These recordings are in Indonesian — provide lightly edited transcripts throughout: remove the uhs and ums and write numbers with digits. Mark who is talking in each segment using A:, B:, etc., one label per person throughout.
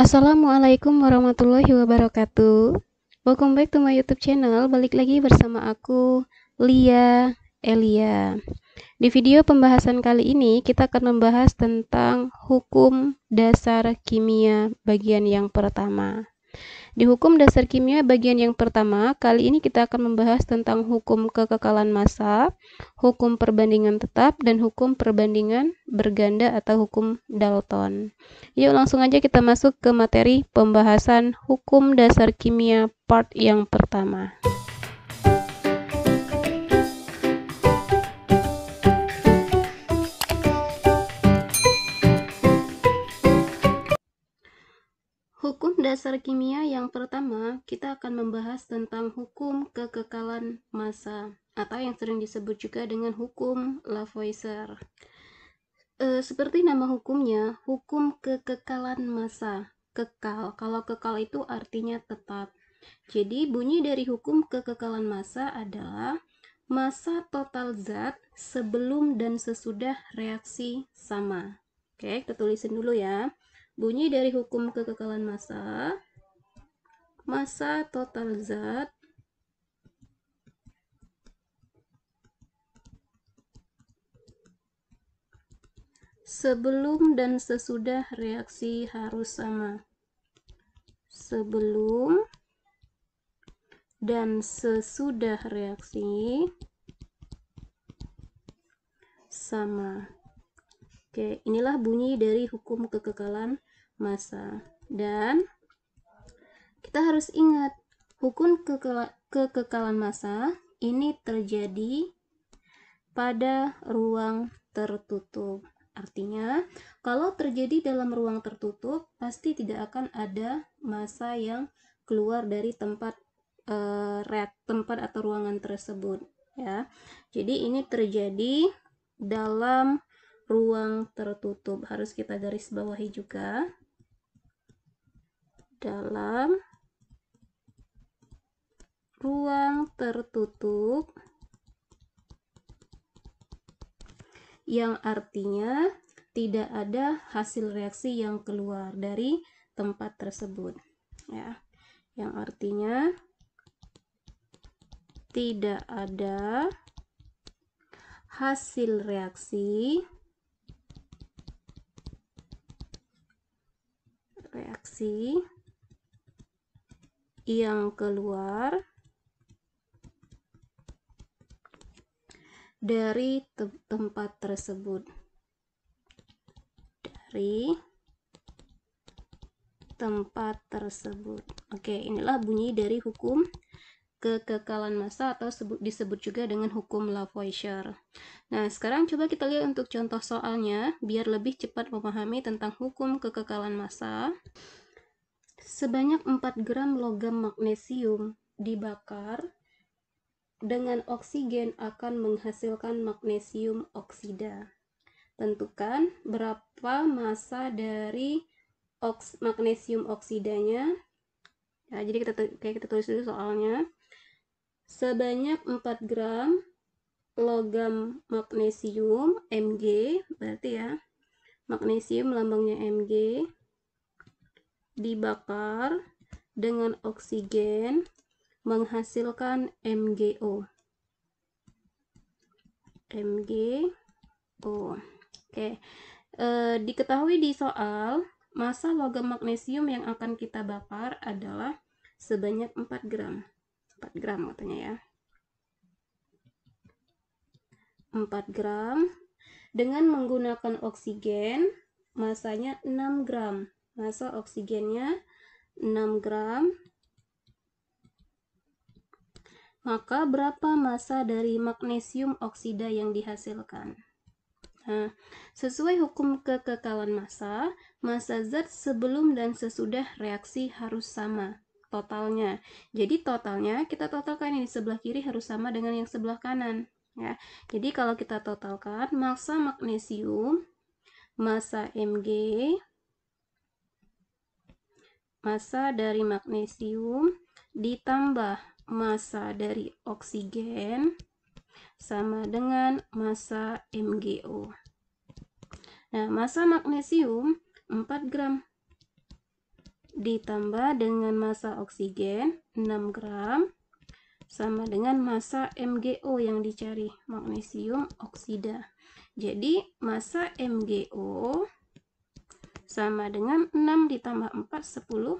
A: Assalamualaikum warahmatullahi wabarakatuh. Welcome back to my YouTube channel. Balik lagi bersama aku, Lia Elia. Di video pembahasan kali ini kita akan membahas tentang hukum dasar kimia bagian yang pertama. Di hukum dasar kimia bagian yang pertama, kali ini kita akan membahas tentang hukum kekekalan massa, hukum perbandingan tetap, dan hukum perbandingan berganda atau hukum Dalton. Yuk langsung aja kita masuk ke materi pembahasan hukum dasar kimia part yang pertama. Hukum dasar kimia yang pertama, kita akan membahas tentang hukum kekekalan massa atau yang sering disebut juga dengan hukum Lavoisier. Seperti nama hukumnya, hukum kekekalan massa. Kekal, kalau kekal itu artinya tetap. Jadi bunyi dari hukum kekekalan massa adalah massa total zat sebelum dan sesudah reaksi sama. Oke, kita tulisin dulu ya. Bunyi dari hukum kekekalan massa, massa total zat sebelum dan sesudah reaksi harus sama. Sebelum dan sesudah reaksi sama. Oke, inilah bunyi dari hukum kekekalan massa. Dan kita harus ingat, hukum kekekalan massa ini terjadi pada ruang tertutup. Artinya, kalau terjadi dalam ruang tertutup, pasti tidak akan ada massa yang keluar dari tempat atau ruangan tersebut, ya. Jadi ini terjadi dalam ruang tertutup, harus kita garis bawahi juga. Dalam ruang tertutup, yang artinya tidak ada hasil reaksi yang keluar dari tempat tersebut, ya. Yang artinya tidak ada hasil reaksi yang keluar dari tempat tersebut. Oke, inilah bunyi dari hukum kekekalan massa atau disebut juga dengan hukum Lavoisier. Nah, sekarang coba kita lihat untuk contoh soalnya biar lebih cepat memahami tentang hukum kekekalan massa. Sebanyak 4 gram logam magnesium dibakar dengan oksigen akan menghasilkan magnesium oksida. Tentukan berapa massa dari magnesium oksidanya. Ya, jadi kita tulis dulu soalnya. Sebanyak 4 gram logam magnesium Mg, berarti ya, magnesium lambangnya Mg, dibakar dengan oksigen menghasilkan MgO. Oke, diketahui di soal massa logam magnesium yang akan kita bakar adalah sebanyak 4 gram. 4 gram katanya ya. 4 gram dengan menggunakan oksigen, massanya 6 gram. Massa oksigennya 6 gram. Maka berapa massa dari magnesium oksida yang dihasilkan? Nah, sesuai hukum kekekalan massa, massa zat sebelum dan sesudah reaksi harus sama totalnya. Jadi totalnya kita totalkan, ini sebelah kiri harus sama dengan yang sebelah kanan, ya. Jadi kalau kita totalkan massa magnesium, massa Mg, massa dari magnesium ditambah massa dari oksigen sama dengan massa MgO. Nah, massa magnesium 4 gram. ditambah dengan massa oksigen 6 gram sama dengan massa MgO yang dicari, magnesium oksida. Jadi massa MgO sama dengan 6 ditambah 4, 10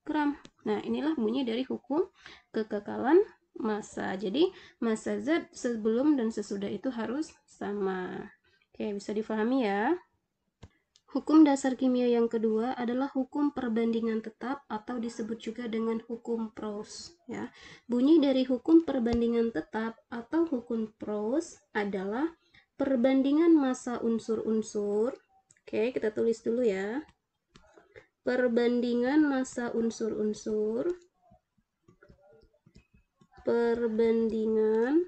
A: gram. Nah, inilah bunyi dari hukum kekekalan massa. Jadi massa zat sebelum dan sesudah itu harus sama. Oke, bisa difahami ya. Hukum dasar kimia yang kedua adalah hukum perbandingan tetap atau disebut juga dengan hukum Proust, ya. Bunyi dari hukum perbandingan tetap atau hukum Proust adalah perbandingan massa unsur-unsur. Oke, kita tulis dulu ya. Perbandingan massa unsur-unsur. Perbandingan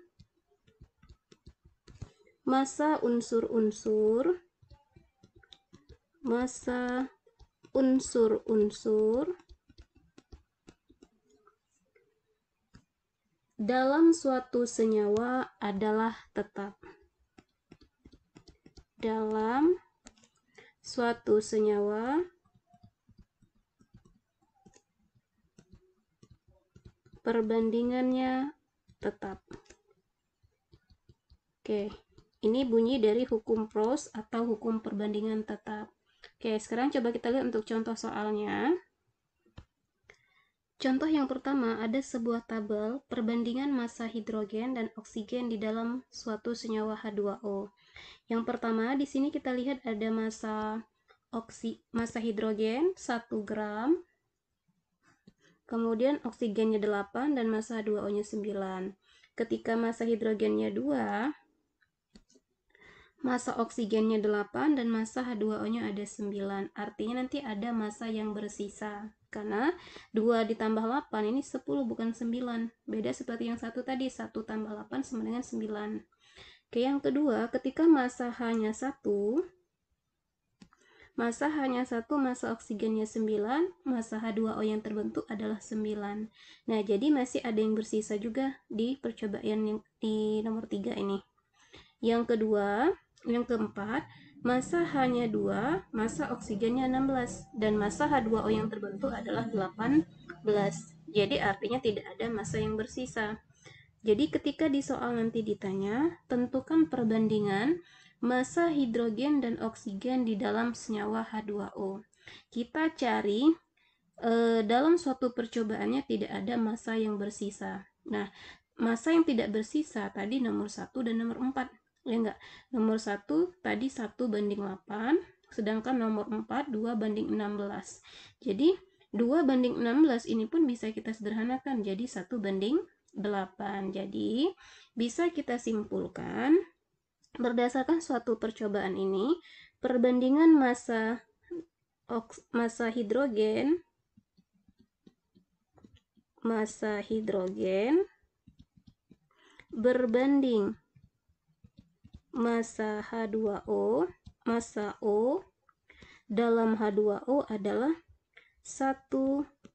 A: massa unsur-unsur. Massa unsur-unsur dalam suatu senyawa adalah tetap. Dalam suatu senyawa perbandingannya tetap. Oke, ini bunyi dari hukum Proust atau hukum perbandingan tetap. Oke, sekarang coba kita lihat untuk contoh soalnya. Contoh yang pertama, ada sebuah tabel perbandingan massa hidrogen dan oksigen di dalam suatu senyawa H2O. Yang pertama, di sini kita lihat ada massa hidrogen 1 gram, kemudian oksigennya 8 dan massa H2O-nya 9. Ketika massa hidrogennya 2, massa oksigennya 8 dan massa H2O-nya ada 9. Artinya nanti ada massa yang bersisa. Karena 2 ditambah 8 ini 10 bukan 9. Beda seperti yang satu tadi, 1 tambah 8 sama dengan 9. Oke, yang kedua, ketika massa hanya 1, massa oksigennya 9, massa H2O yang terbentuk adalah 9. Nah, jadi masih ada yang bersisa juga di percobaan yang di nomor 3 ini. Yang keempat, massa hanya 2, massa oksigennya 16, dan massa H2O yang terbentuk adalah 18. Jadi artinya tidak ada massa yang bersisa. Jadi ketika di soal nanti ditanya, tentukan perbandingan massa hidrogen dan oksigen di dalam senyawa H2O. Kita cari dalam suatu percobaannya tidak ada massa yang bersisa. Nah, massa yang tidak bersisa tadi nomor 1 dan nomor 4. Ya enggak, nomor 1 tadi 1 banding 8, sedangkan nomor 4 2 banding 16. Jadi 2 banding 16 ini pun bisa kita sederhanakan jadi 1 banding 8. Jadi bisa kita simpulkan berdasarkan suatu percobaan ini, perbandingan massa hidrogen berbanding massa H2O, massa O dalam H2O adalah 1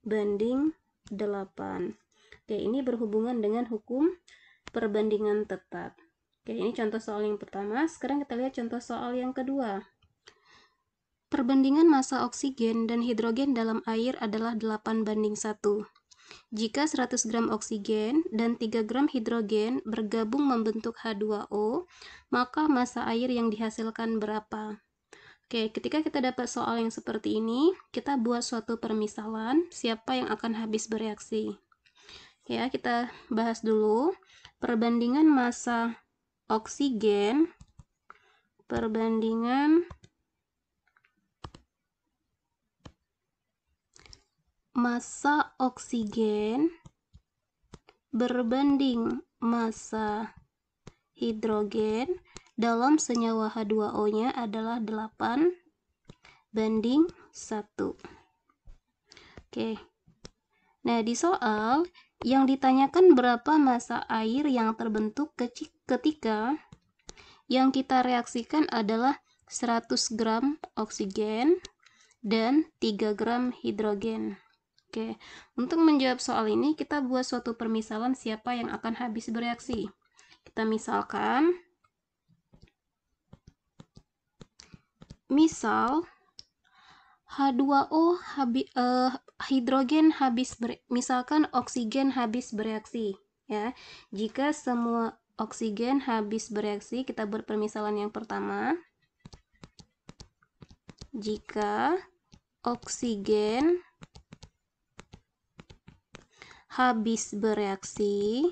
A: banding 8. Oke, ini berhubungan dengan hukum perbandingan tetap. Oke, ini contoh soal yang pertama. Sekarang kita lihat contoh soal yang kedua. Perbandingan massa oksigen dan hidrogen dalam air adalah 8 banding 1. Jika 100 gram oksigen dan 3 gram hidrogen bergabung membentuk H2O, maka massa air yang dihasilkan berapa? Oke, ketika kita dapat soal yang seperti ini, kita buat suatu permisalan siapa yang akan habis bereaksi. Ya, kita bahas dulu perbandingan massa oksigen, massa oksigen berbanding massa hidrogen dalam senyawa H2O-nya adalah 8 banding 1. Oke. Nah, di soal yang ditanyakan berapa massa air yang terbentuk ketika yang kita reaksikan adalah 100 gram oksigen dan 3 gram hidrogen. Oke, untuk menjawab soal ini kita buat suatu permisalan siapa yang akan habis bereaksi. Kita misalkan, misal H2O hidrogen misalkan oksigen habis bereaksi ya. Jika semua oksigen habis bereaksi, kita buat permisalan yang pertama. Jika oksigen habis bereaksi,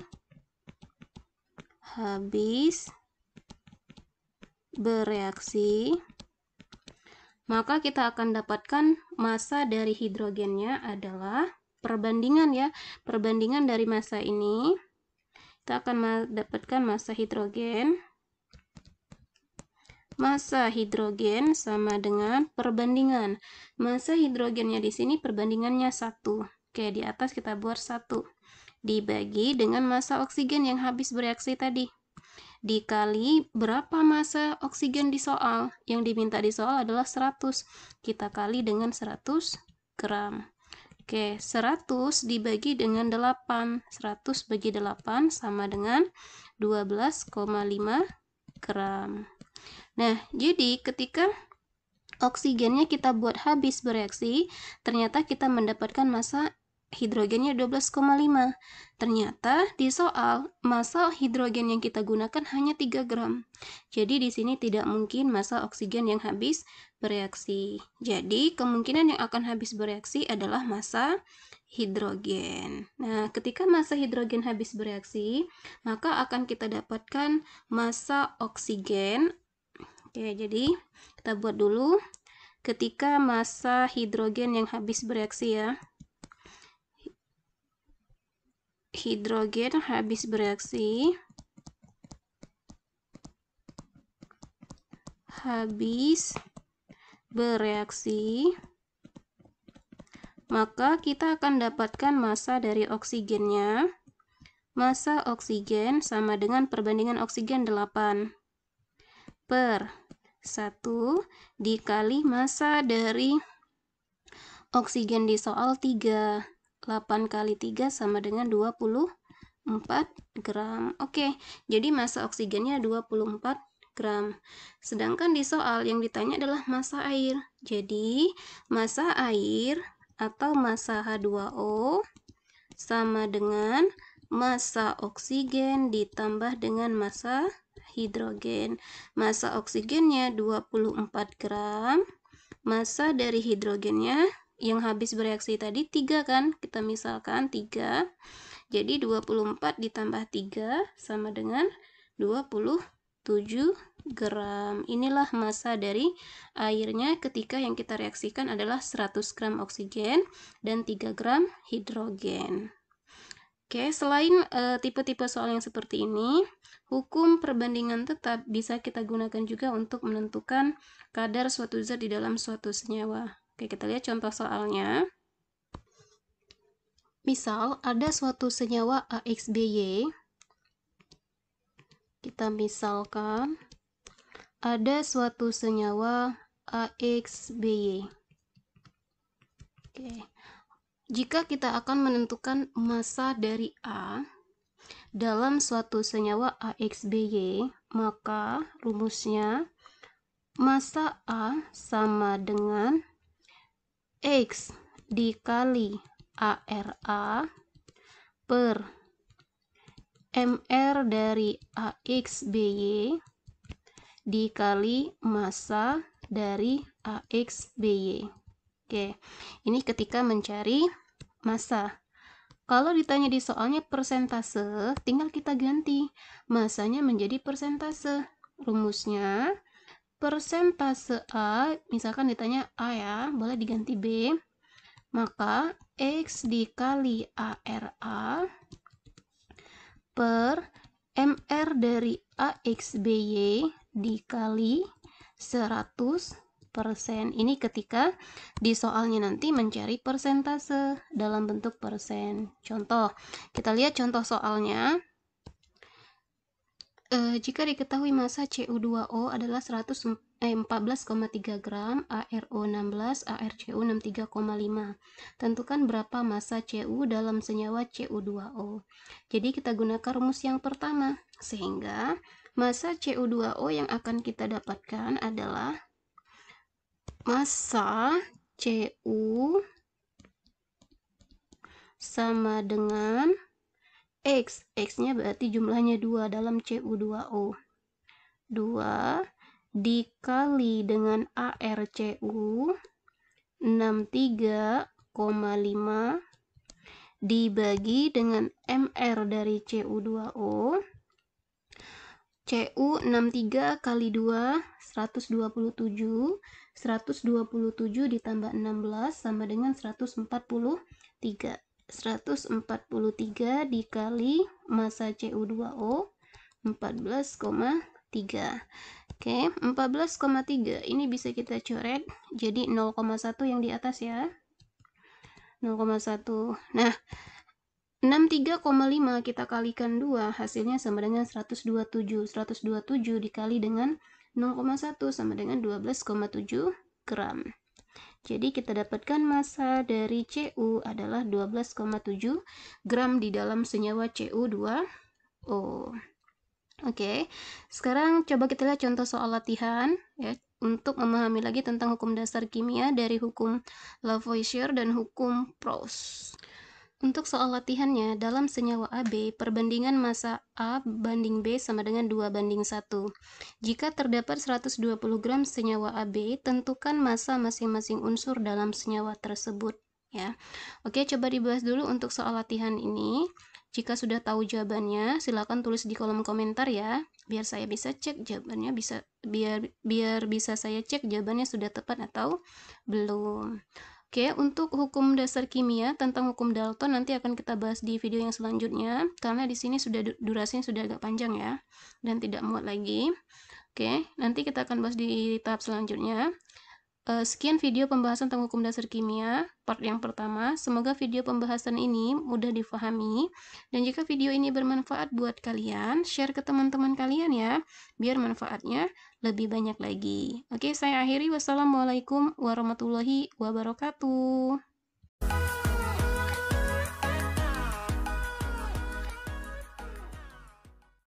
A: maka kita akan dapatkan massa dari hidrogennya adalah perbandingan ya. Perbandingan dari massa ini, kita akan mendapatkan massa hidrogen. Massa hidrogen sama dengan perbandingan. Massa hidrogennya di sini perbandingannya 1. Oke, di atas kita buat 1. Dibagi dengan massa oksigen yang habis bereaksi tadi. Dikali berapa massa oksigen di soal. Yang diminta di soal adalah 100. Kita kali dengan 100 gram. Oke, 100 dibagi dengan 8. 100 bagi 8 sama dengan 12,5 gram. Nah, jadi ketika oksigennya kita buat habis bereaksi, ternyata kita mendapatkan massa hidrogennya 12,5. Ternyata di soal massa hidrogen yang kita gunakan hanya 3 gram. Jadi di sini tidak mungkin massa oksigen yang habis bereaksi. Jadi kemungkinan yang akan habis bereaksi adalah massa hidrogen. Nah, ketika massa hidrogen habis bereaksi, maka akan kita dapatkan massa oksigen. Oke, jadi kita buat dulu ketika massa hidrogen yang habis bereaksi ya. Hidrogen habis bereaksi, maka kita akan dapatkan massa dari oksigennya. Massa oksigen sama dengan perbandingan oksigen 8 per 1 dikali massa dari oksigen di soal 3. 8 kali 3 sama dengan 24 gram. Oke, jadi massa oksigennya 24 gram. Sedangkan di soal yang ditanya adalah massa air. Jadi, massa air atau massa H2O sama dengan massa oksigen ditambah dengan massa hidrogen. Massa oksigennya 24 gram. Massa dari hidrogennya yang habis bereaksi tadi 3 kan, kita misalkan 3. Jadi 24 ditambah 3 sama dengan 27 gram. Inilah massa dari airnya ketika yang kita reaksikan adalah 100 gram oksigen dan 3 gram hidrogen. Oke, selain tipe-tipe soal yang seperti ini, hukum perbandingan tetap bisa kita gunakan juga untuk menentukan kadar suatu zat di dalam suatu senyawa. Oke, kita lihat contoh soalnya. Misal, ada suatu senyawa AXBY. Kita misalkan, ada suatu senyawa AXBY. Oke. Jika kita akan menentukan massa dari A dalam suatu senyawa AXBY, maka rumusnya massa A sama dengan X dikali ARA per MR dari AXBY dikali massa dari AXBY. Oke, ini ketika mencari massa. Kalau ditanya di soalnya persentase, tinggal kita ganti massanya menjadi persentase. Rumusnya persentase A, misalkan ditanya A ya, boleh diganti B. Maka X dikali ARA per MR dari AXBY dikali 100%. Ini ketika di soalnya nanti mencari persentase dalam bentuk persen. Contoh, kita lihat contoh soalnya. Jika diketahui massa Cu2O adalah 14,3 gram, ARO 16, ArCu 63,5. Tentukan berapa massa Cu dalam senyawa Cu2O. Jadi kita gunakan rumus yang pertama, sehingga massa Cu2O yang akan kita dapatkan adalah massa Cu sama dengan X. X-nya berarti jumlahnya 2 dalam Cu2O. 2 dikali dengan ArCu 63,5 dibagi dengan MR dari Cu2O. Cu 63 kali 2 127. 127 ditambah 16 sama dengan 143. 143 dikali massa Cu2O 14,3. Oke, 14,3 ini bisa kita coret jadi 0,1 yang di atas ya. 0,1. Nah, 63,5 kita kalikan 2, hasilnya sama dengan 127. 127 dikali dengan 0,1 sama dengan 12,7 gram. Jadi kita dapatkan massa dari Cu adalah 12,7 gram di dalam senyawa Cu2O. Oke, sekarang coba kita lihat contoh soal latihan ya, untuk memahami lagi tentang hukum dasar kimia dari hukum Lavoisier dan hukum Proust. Untuk soal latihannya, dalam senyawa AB, perbandingan massa A banding B sama dengan 2:1. Jika terdapat 120 gram senyawa AB, tentukan massa masing-masing unsur dalam senyawa tersebut. Ya, oke, coba dibahas dulu untuk soal latihan ini. Jika sudah tahu jawabannya, silakan tulis di kolom komentar ya, biar saya bisa cek jawabannya, biar bisa saya cek jawabannya sudah tepat atau belum. Oke, untuk hukum dasar kimia tentang hukum Dalton nanti akan kita bahas di video yang selanjutnya, karena di sini sudah durasinya sudah agak panjang ya, dan tidak muat lagi. Oke, nanti kita akan bahas di tahap selanjutnya. Sekian video pembahasan tentang hukum dasar kimia part yang pertama. Semoga video pembahasan ini mudah difahami, dan jika video ini bermanfaat buat kalian, share ke teman-teman kalian ya, biar manfaatnya lebih banyak lagi. Oke, saya akhiri. Wassalamualaikum warahmatullahi wabarakatuh.